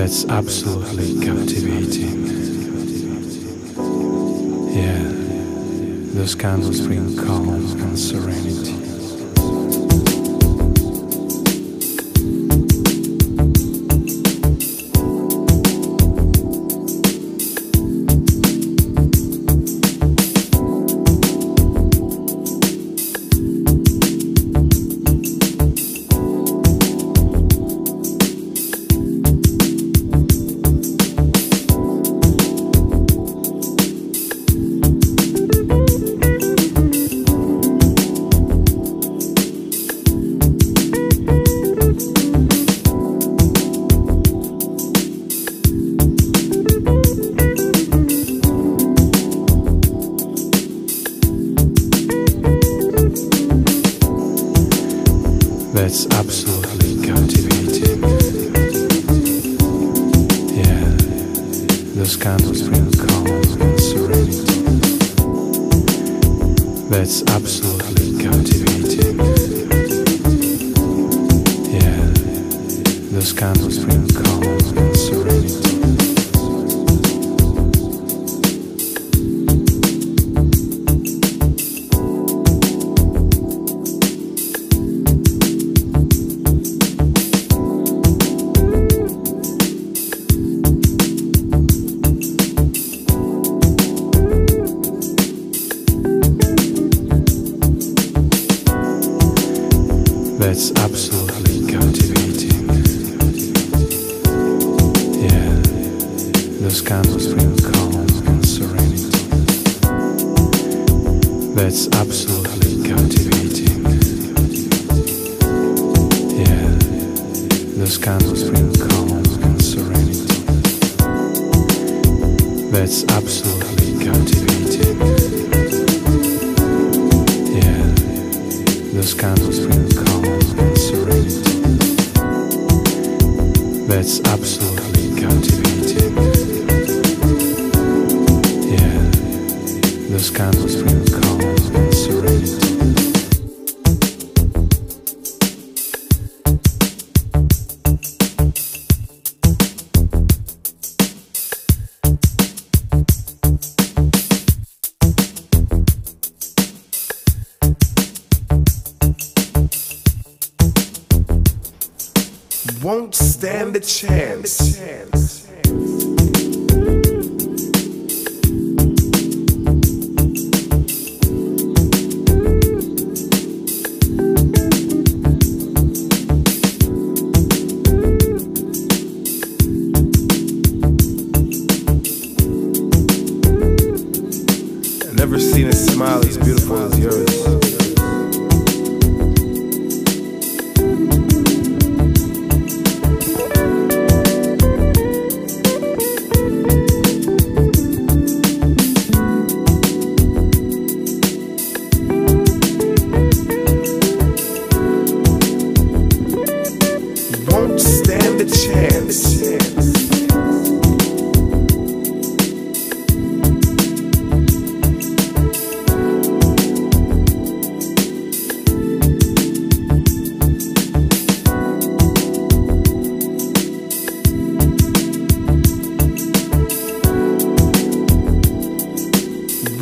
That's absolutely captivating. Yeah, those candles bring calm and serenity. That's absolutely captivating. Yeah, those candles bring calm and serenity. That's absolutely captivating. Yeah, those candles bring calm and serenity. That's absolutely captivating. Yeah, those candles bring calm and serenity. That's absolutely captivating. Yeah, those candles bring calm and serenity. That's absolutely captivating. Yeah, those candles bring calm and serenity. That's absolutely captivating. Yeah, those candles bring calm and serenity. Won't stand a chance. I've never seen a smile as beautiful as yours. Won't stand a chance.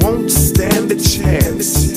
Won't stand a chance.